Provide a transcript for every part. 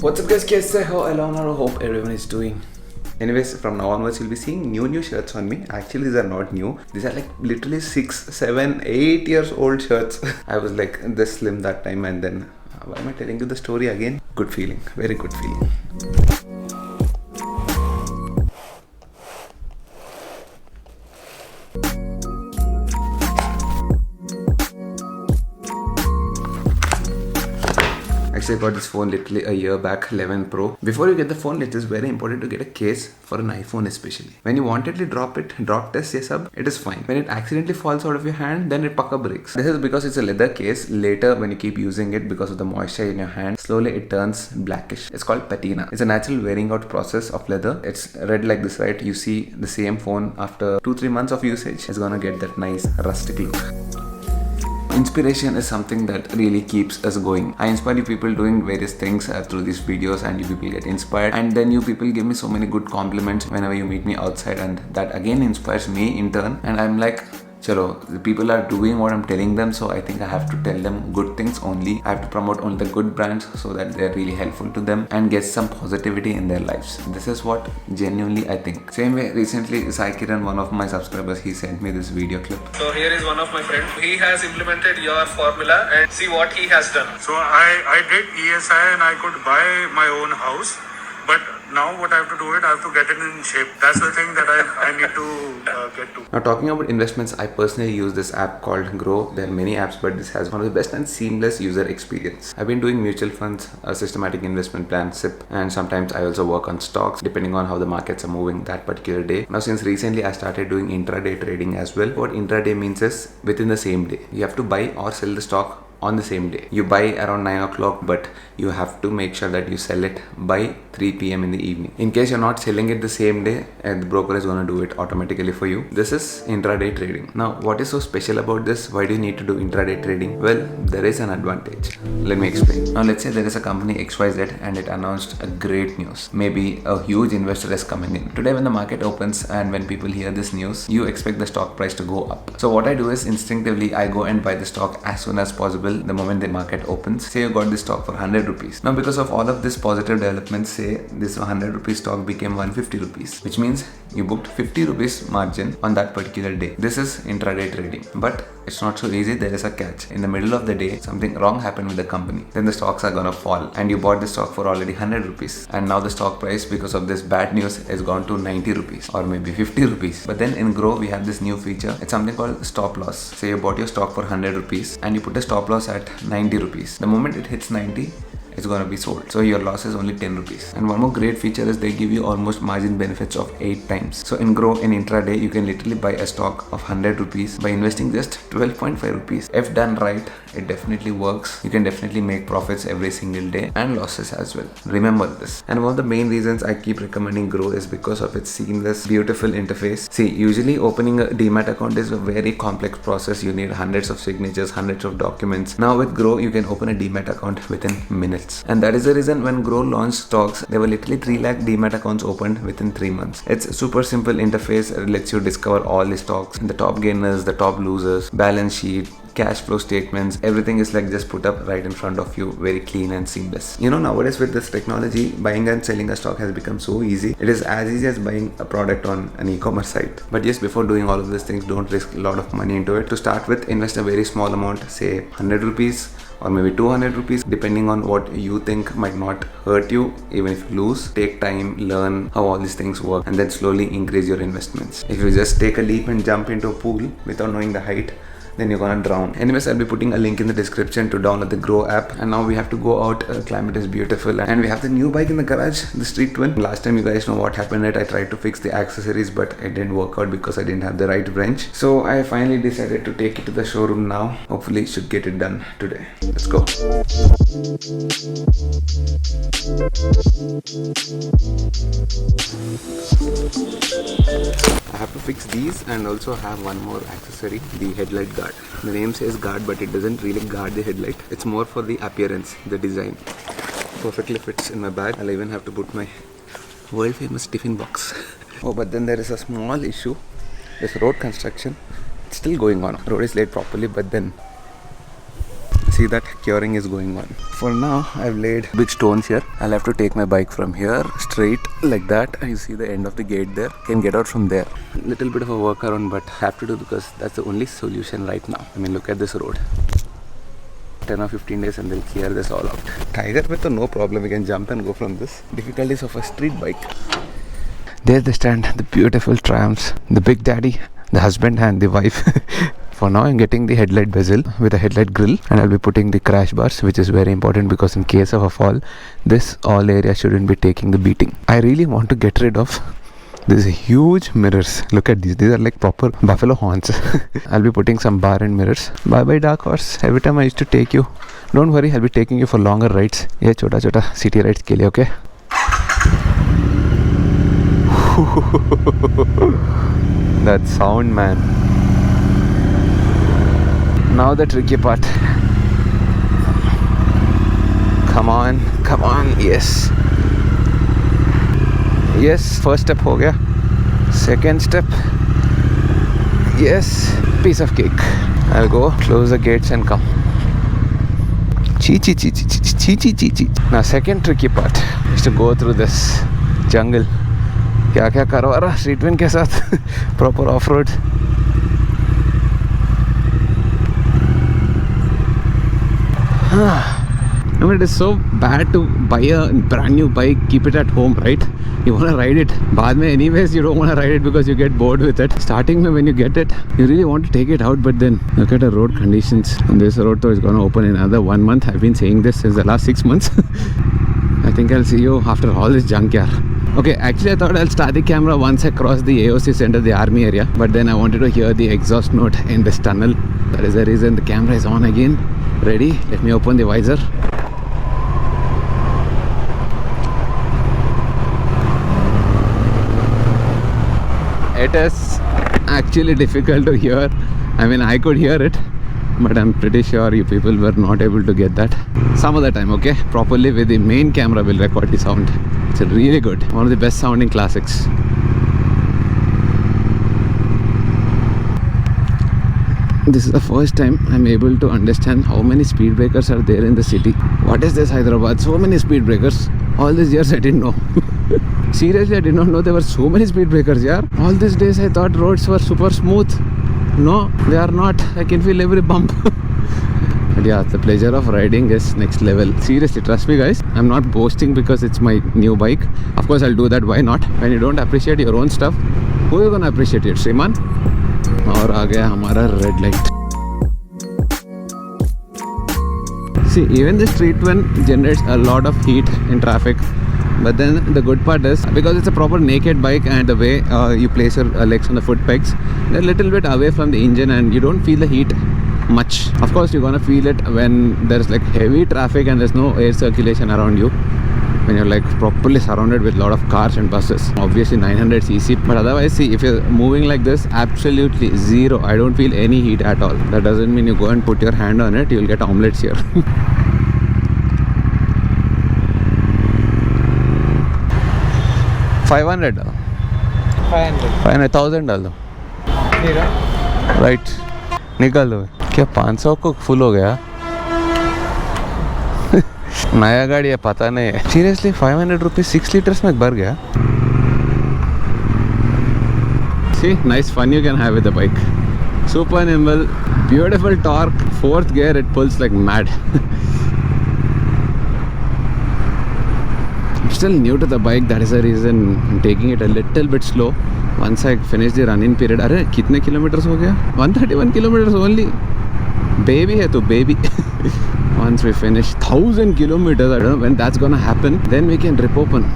What's up guys, कैसे हो? I hope everyone is doing. Anyways, from now onwards you'll be seeing new shirts on me. Actually these are not new. These are like literally 6, 7, 8 years old shirts. I was like this slim that time, and then why am I telling you the story again? Good feeling, very good feeling. Actually, I got this phone literally a year back, 11 Pro. Before you get the phone, it is very important to get a case for an iPhone especially. When you wantedly drop test ये सब, it is fine. When it accidentally falls out of your hand, then it pakka breaks. This is because it's a leather case. Later, when you keep using it, because of the moisture in your hand, slowly it turns blackish. It's called patina. It's a natural wearing out process of leather. It's red like this, right? You see the same phone after 2-3 months of usage, it's gonna get that nice rustic look. Inspiration is something that really keeps us going. I inspire you people doing various things through these videos, and you people get inspired, and then you people give me so many good compliments whenever you meet me outside, and that again inspires me in turn, and I'm like, chalo, the people are doing what I'm telling them, so I think I have to tell them good things only. I have to promote only the good brands so that they're really helpful to them and get some positivity in their lives. This is what genuinely I think. Same way, recently Sai Kiran, one of my subscribers, he sent me this video clip. So here is one of my friends. He has implemented your formula and see what he has done. So I did ESI and I could buy my own house. But now what I have to do I have to get it in shape. That's the thing that I need to get to. Now talking about investments, I personally use this app called Grow. There are many apps, but this has one of the best and seamless user experience. I've been doing mutual funds, a systematic investment plan, SIP, and sometimes I also work on stocks depending on how the markets are moving that particular day. Now since recently I started doing intraday trading as well. What intraday means is within the same day. You have to buy or sell the stock on the same day. You buy around 9 o'clock, but you have to make sure that you sell it by 3 p.m. in the evening. In case you're not selling it the same day, the broker is going to do it automatically for you. This is intraday trading. Now, what is so special about this? Why do you need to do intraday trading? Well, there is an advantage. Let me explain. Now, let's say there is a company XYZ and it announced a great news. Maybe a huge investor is coming in. Today, when the market opens and when people hear this news, you expect the stock price to go up. So what I do is instinctively, I go and buy the stock as soon as possible the moment the market opens. Say you got this stock for 100 rupees. Now because of all of this positive developments, say this 100 rupees stock became 150 rupees, which means you booked 50 rupees margin on that particular day. This is intraday trading, but it's not so easy. There is a catch. In the middle of the day, something wrong happened with the company. Then the stocks are gonna fall, and you bought the stock for already 100 rupees, and now the stock price because of this bad news has gone to 90 rupees or maybe 50 rupees. But then in Grow we have this new feature. It's something called stop loss. Say you bought your stock for 100 rupees and you put a stop loss at 90 rupees. The moment it hits 90, it's going to be sold. So your loss is only 10 rupees. And one more great feature is they give you almost margin benefits of 8 times. So in Grow, in intraday, you can literally buy a stock of 100 rupees by investing just 12.5 rupees. If done right, it definitely works. You can definitely make profits every single day and losses as well. Remember this. And one of the main reasons I keep recommending Grow is because of its seamless, beautiful interface. See, usually opening a Demat account is a very complex process. You need hundreds of signatures, hundreds of documents. Now with Grow, you can open a Demat account within minutes. And that is the reason when Grow launched stocks, there were literally 3 lakh Demat accounts opened within 3 months. It's a super simple interface. It lets you discover all the stocks, the top gainers, the top losers, balance sheet, cash flow statements. Everything is like just put up right in front of you, very clean and seamless. You know, nowadays with this technology, buying and selling a stock has become so easy. It is as easy as buying a product on an e-commerce site. But yes, before doing all of these things, don't risk a lot of money into it. To start with, invest a very small amount, say 100 rupees or maybe 200 rupees, depending on what you think might not hurt you. Even if you lose, take time, learn how all these things work, and then slowly increase your investments. If you just take a leap and jump into a pool without knowing the height, then you're gonna drown. Anyways, I'll be putting a link in the description to download the Grow app. And now we have to go out. Climate is beautiful, and we have the new bike in the garage, the Street Twin. Last time you guys know what happened. I tried to fix the accessories, but it didn't work out because I didn't have the right wrench. So I finally decided to take it to the showroom now. Hopefully, should get it done today. Let's go. I have to fix these and also have one more accessory, the headlight guard. The name says guard, but it doesn't really guard the headlight. It's more for the appearance, the design. Perfectly fits in my bag. I'll even have to put my world famous tiffin box. Oh, but then there is a small issue. There's road construction It's still going on. Road is laid properly, but then see that curing is going on. For now, I've laid big stones here. I'll have to take my bike from here straight like that. You see the end of the gate there. Can get out from there. Little bit of a workaround, but have to do because that's the only solution right now. I mean, look at this road. 10 or 15 days and they'll clear this all out. Tiger with no problem. We can jump and go from this. Difficulties of a street bike. There they stand, the beautiful Triumphs, the big daddy, the husband and the wife. For now I'm getting the headlight bezel with a headlight grill, and I'll be putting the crash bars, which is very important because in case of a fall, this all area shouldn't be taking the beating. I really want to get rid of these huge mirrors. Look at these are like proper buffalo horns. I'll be putting some bar and mirrors. Bye bye Dark Horse. Every time I used to take you, don't worry, I'll be taking you for longer rides. Yeah, chota city rides ke liye, okay? That sound, man. Now the tricky part. Come on, yes. Yes, first step ho gaya. Second step. Yes, piece of cake. I'll go close the gates and come. Chi. Now second tricky part is to go through this jungle. क्या करवा रहा street win के साथ proper off road. I mean, it is so bad to buy a brand new bike, keep it at home, right? You want to ride it. बाद में anyways you don't want to ride it because you get bored with it. Starting में when you get it, you really want to take it out, but then look at the road conditions. And this road though is going to open in another 1 month. I've been saying this since the last 6 months. I think I'll see you after all this junk, yaar. Okay, actually I thought I'll start the camera once I cross the AOC center, the army area, but then I wanted to hear the exhaust note in this tunnel. That is the reason the camera is on again. Ready? Let me open the visor. It is actually difficult to hear. I mean, I could hear it, but I'm pretty sure you people were not able to get that. Some other time, okay? Properly with the main camera will record the sound. It's really good. One of the best sounding classics. This is the first time I'm able to understand how many speed breakers are there in the city. What is this Hyderabad? So many speed breakers. All these years I didn't know. Seriously, I did not know there were so many speed breakers here. All these days I thought roads were super smooth. No, they are not. I can feel every bump. But yeah, the pleasure of riding is next level. Seriously, trust me guys, I'm not boasting because it's my new bike. Of course I'll do that, why not? When you don't appreciate your own stuff, who is gonna appreciate it? Shriman? और आ गया हमारा red light. See, even the street one generates a lot of heat in traffic. But then the good part is, because it's a proper naked bike and the way you place your legs on the foot pegs, they're a little bit away from the engine and you don't feel the heat much. Of course you're gonna feel it when there's like heavy traffic and there's no air circulation around you, when you're like properly surrounded with a lot of cars and buses. Obviously 900cc, but otherwise see, if you're moving like this, absolutely zero. I don't feel any heat at all. That doesn't mean you go and put your hand on it, you'll get omelets here. 500 500,000 डाल दो. Right, निकाल दो. क्या 500 को full हो गया? नया गाड़ी है, पता नहीं है. सीरियसली 500 रुपीज 6 लीटर्स में भर गया. See, nice fun you can have with the bike. Super nimble, beautiful torque, 4th gear, it pulls like mad. I'm still new to the bike, that is the reason I'm taking it a little bit slow. Once I finish the run-in period, अरे कितने kilometres हो गया? 131 kilometers only. Baby है तो baby. Once we finish 1000 kilometers, I don't know when that's gonna happen, then we can rip open.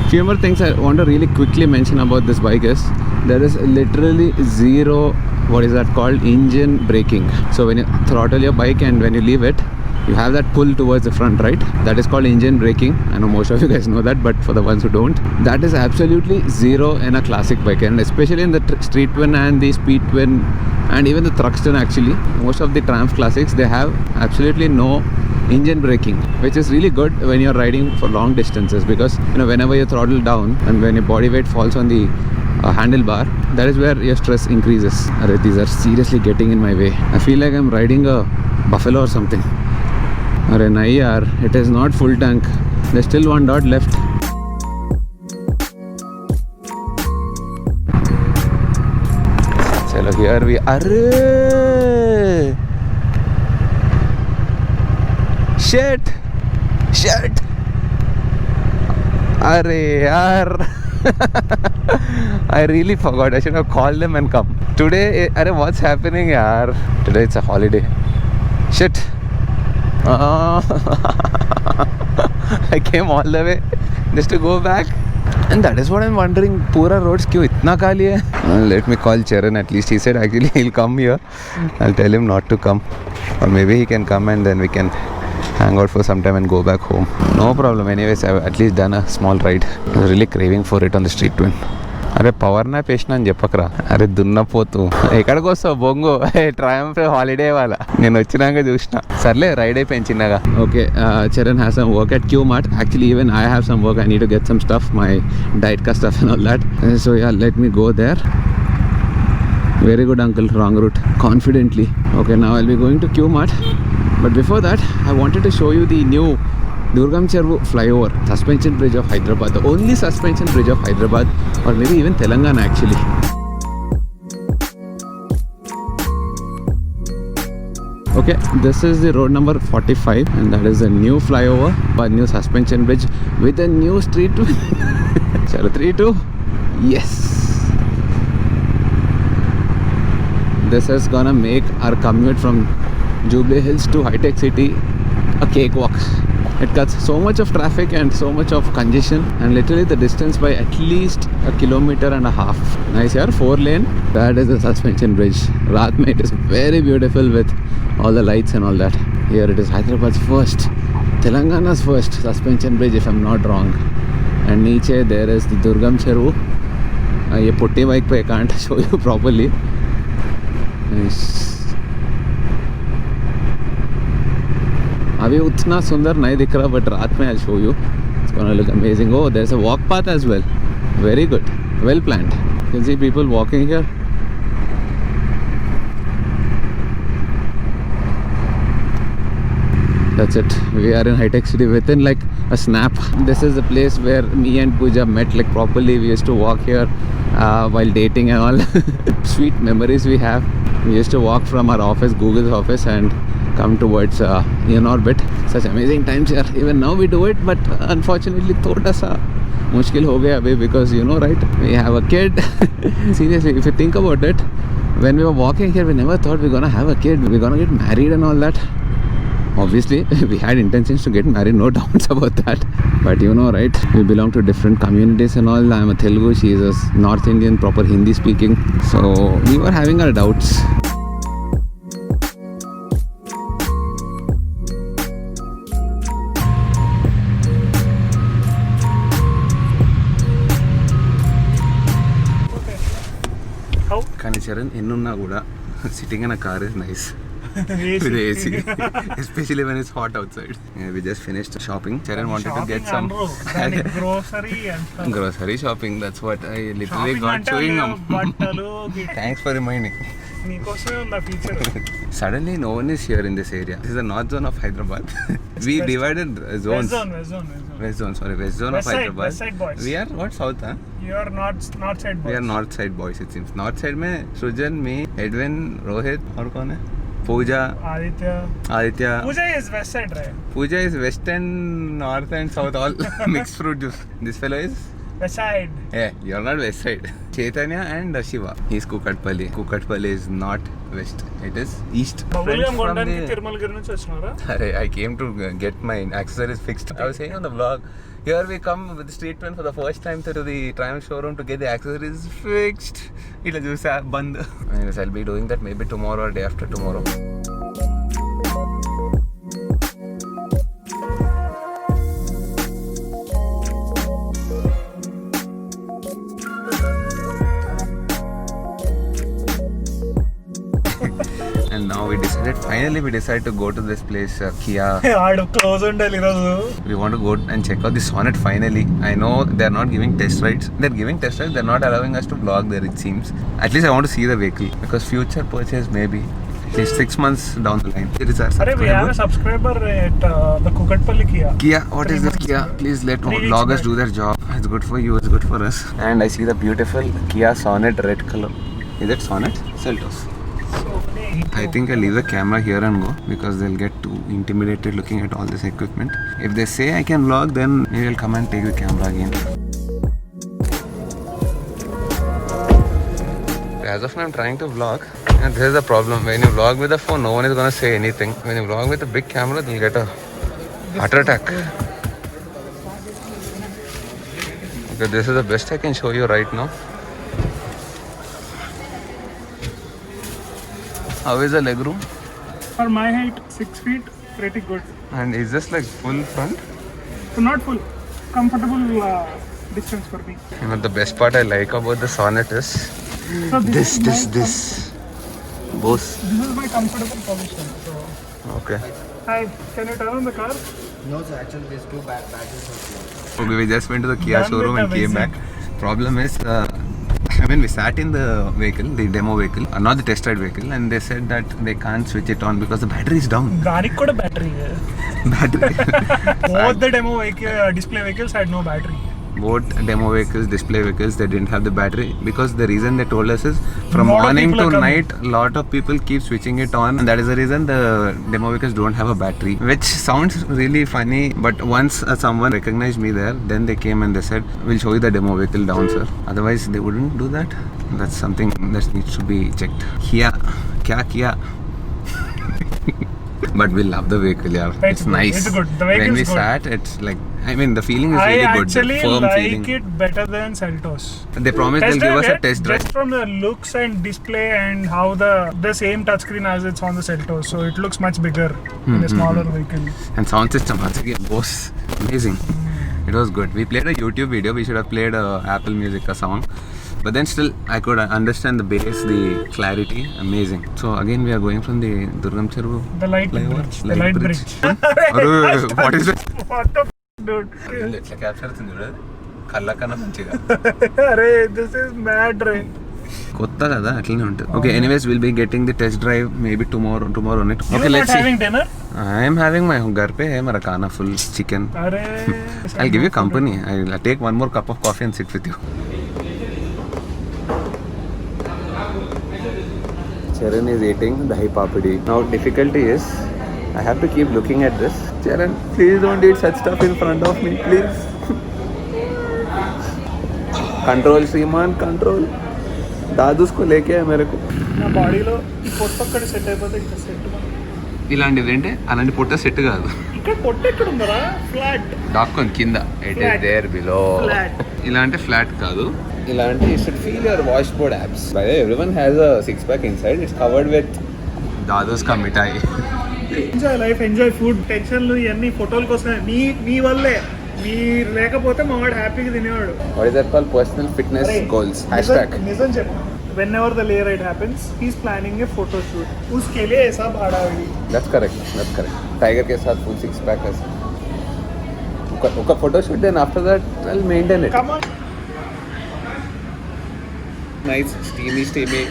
Few more things I want to really quickly mention about this bike is, there is literally zero, what is that called, engine braking. So when you throttle your bike and when you leave it, you have that pull towards the front, right? That is called engine braking. I know most of you guys know that, but for the ones who don't, that is absolutely zero in a classic bike, and especially in the street twin and the speed twin and even the Thruxton. Actually, most of the Triumph classics, they have absolutely no engine braking, which is really good when you're riding for long distances, because you know, whenever you throttle down and when your body weight falls on the a handlebar, that is where your stress increases. These are seriously getting in my way. I feel like I'm riding a buffalo or something. Nahi yaar, it is not full tank. There's still 1 dot left. Chalo, here we are. Shit. Arey yaar. I really forgot. I should have called them and come. Today, what's happening yaar? Today it's a holiday. Shit. I came all the way just to go back. And that is what I'm wondering. Pura roads kyun itna kali hai? Let me call Charan at least. He said actually he'll come here. I'll tell him not to come. Or maybe he can come and then we can hang out for some time and go back home. No problem. Anyways, I've at least done a small ride. I was really craving for it on the street twin. Power నా పేసిన అని చెప్పకరా. దున్నపోతు ఎక్కడికి వస్తావు బొంగు? Triumph holiday వాళ్ళ నేను వచ్చినాక చూసిన. సర్లే రైడ్ అయిపోయింది చిన్నగా. Okay, Charan has some work at Q Mart. Actually even I have some work. I need to get some stuff, my diet కా stuff and all that. So yeah, let me go there. Very good uncle, wrong route. Confidently. Okay, now I'll be going to Q Mart. But before that, I wanted to show you the new Durgam Cheruvu flyover, suspension bridge of Hyderabad. The only suspension bridge of Hyderabad, or maybe even Telangana actually. Okay, this is the road number 45 and that is a new flyover, a new suspension bridge with a new street. Chalo 3-2. Yes. This is gonna make our commute from Jubilee Hills to High Tech City a cakewalk. It cuts so much of traffic and so much of congestion, and literally the distance by at least 1.5 kilometers. Nice here, 4-lane. That is the suspension bridge. Raat mein it is very beautiful with all the lights and all that. Here it is Hyderabad's first, Telangana's first suspension bridge if I'm not wrong. And niche there is the Durgam Cheruvu. Ye putti bike pe I can't show you properly. Nice. अभी उतना सुंदर नहीं दिख रहा, but रात में I'll show you. It's gonna look amazing. Oh, there's a walk path as well. Very good. Well planned. You can see people walking here. That's it. We are in High Tech City within like a snap. This is the place where me and Pooja met like properly. We used to walk here while dating and all. Sweet memories we have. We used to walk from our office, Google's office, and come towards in orbit. Such amazing times here. Even now we do it, but unfortunately thoda sa mushkil ho gaya abhi, because you know, right, we have a kid. Seriously, if you think about it, when we were walking here, we never thought we're gonna have a kid, we're gonna get married and all that. Obviously we had intentions to get married, no doubts about that, but you know, right, we belong to different communities and all. I'm a Telugu, she is a North Indian, proper Hindi speaking, so we were having our doubts. కానీ చరణ్ ఎన్నున్నా కూడా sitting in a car is nice with AC, especially when it's hot outside. Yeah, we just finished shopping. Charan wanted to get some grocery and stuff. Grocery shopping, that's what I literally got chewing gum. Thanks for reminding. Suddenly no one is here in this area. This is the north zone of Hyderabad. We divided zones. West zone, sorry, west zone of Hyderabad. West side boys. We are what, south, huh? You are north side boys. We are north side boys, it seems. North side में सृजन, me, Edwin, Rohit, और कौन है? Pooja, Aditya. Pooja is west side, right? Pooja is west and north and south, all mixed fruit juice. This fellow is West side. Yeah, you're not west side. Chaitanya and Shiva. He's Kukatpalli. Kukatpalli is not west. It is east. I came to get my accessories fixed. I was saying on the vlog, here we come with the street twin for the first time to the Triumph showroom to get the accessories fixed. It'll just band. Anyways, I'll be doing that maybe tomorrow or day after tomorrow. And And now finally we decided to go to this place, Kia. ఆడు close ఉండాలి ఈరోజు. We want to go and check out the Sonet finally. I know they're not giving test rides. They're giving test rides. They're not allowing us to vlog there, it seems. At least I want to see the vehicle because future purchase maybe. At least 6 months down the line. It is our Arey, we have a subscriber at the Kukatpalli Kia. Kia, what is this Kia? Please let 3 weeks vloggers back. do their job. It's good for you, it's good for us. And I see the beautiful Kia Sonet red color. Is it Sonet? Seltos. I think I'll leave the camera here and go because they'll get too intimidated looking at all this equipment. If they say I can vlog, then maybe I'll come and take the camera again. As of now, I'm trying to vlog, and this is the problem. When you vlog with a phone, no one is gonna say anything. When you vlog with a big camera, they'll get a heart attack. Okay, this is the best I can show you right now. How is the legroom? For my height, 6 feet, pretty good. And is this like full front? So not full, comfortable distance for me. You know, the best part I like about the Sonet is So this. Bose. This is my comfortable position. So, Okay. hi, can you turn on the car? No, sir. Actually, there's two batteries of yours. Okay, we just went to the Kia Done showroom with and came amazing. back. Problem is, we sat in the vehicle, the demo vehicle, not the test ride vehicle, and they said that they can't switch it on because the battery is down. దానికి కూడా battery. Battery. Both the demo vehicle, display vehicles had no battery. Both demo vehicles, display vehicles, they didn't have the battery because the reason they told us is from Lot of morning people to are coming. night, lot of people keep switching it on, and that is the reason the demo vehicles don't have a battery, which sounds really funny. But once someone recognized me there, then they came and they said, "We'll show you the demo vehicle down, sir." Otherwise, they wouldn't do that. That's something that needs to be checked. Kia. But we love the vehicle, yeah. It's good, nice. it's good. The vehicle when is we good. sat, it's like, I mean, the feeling is I really good. actually The firm like feeling. it better than Seltos. They promised they'll give us a test drive. Just from the looks and display and how the same touchscreen as it's on the Seltos, so it looks much bigger in a smaller vehicle. And sound system, once again, Bose, amazing. It was good. We played a YouTube video. We should have played a Apple Music a song, but then still I could understand the bass, the clarity, amazing. So again, we are going from the Durgam Cheru. The light flyover, bridge. The light bridge. Arre, what is it? What the dude? ఎట్లా capture అవుతుంది చూడ కళ్ళకన్నా మంచిగా అరే this is mad రే. కొత్త కదా అట్లనే ఉంటుంది. Okay, anyways will be getting the test drive maybe tomorrow night. You okay, are let's not see. having dinner? I am having my घर पे है मेरा खाना full chicken. అరే I'll give you company. I'll take one more cup of coffee and sit with you. Charan is eating dahi papadi. Now difficulty is I have to keep looking at this. Charan, please don't eat such stuff in front of me, please. Control, Sriman, control. दादू उसको लेके है मेरे को. నా బాడీలో ఈ పొట్ట ఒక్కటి సెట్ అయిపోతే ఇంకా సెట్. ఇలాంటిది ఏంటి అలాంటి పొట్ట సెట్ కాదు. ఇక్కడ పొట్ట ఎక్కడ ఉందరా? ఫ్లాట్. డాక్కొని కింద ఇట్ ఇస్ దేర్ బిలో. ఇలాంటి ఫ్లాట్ కాదు, ఇలాంటి you should feel your washboard abs. By the way everyone has a six pack inside. It's covered with Dadu's కా mithai. Enjoy life, enjoy food. టెన్షన్లు ఇవన్నీ ఫోటోల కోసమే. మీ వల్లే. మీరు లేకపోతే మా వాడు హ్యాపీగా తినేవాడు. What is that called? Personal fitness goals hashtag. నిజం చెప్పు. Whenever the lay ride happens, he's planning a photo shoot. उसके लिए ऐसा भाड़ा है. That's correct. टाइगर के साथ फुल सिक्स पैक है. उसका photo shoot, then after that I'll maintain it. Come on. Nice steamy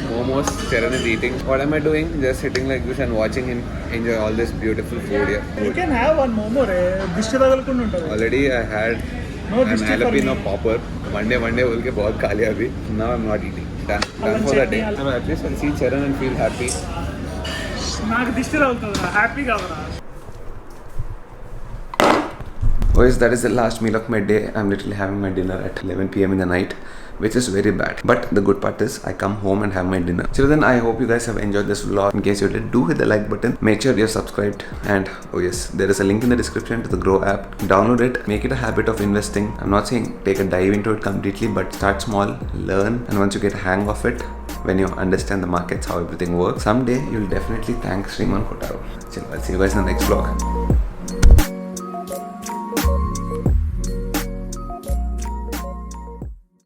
momos. Charan is eating. What am I doing? Just sitting like this and watching him enjoy all this beautiful food here. You can have one momo re. Dishti tagalukunda untadi. Already I had No an dishti for jalapeno me. popper. Monday बोल के बहुत खा लिया अभी. Now I'm not eating. Done for the day. So at least I'll see Charan and feel happy. నాకు దిష్టి తగులుతుందిరా. హ్యాపీగా అవరా. Boys, that is the last meal of my day. I'm literally having my dinner at 11 p.m. in the night, which is very bad. But the good part is I come home and have my dinner. So then I hope you guys have enjoyed this vlog. In case you did, do hit the like button. Make sure you're subscribed. And oh yes, there is a link in the description to the Grow app. Download it. Make it a habit of investing. I'm not saying take a dive into it completely, but start small, learn, and once you get a hang of it, when you understand the markets, how everything works, someday you'll definitely thank Sriman Kotaro. I'll see you guys in the next vlog.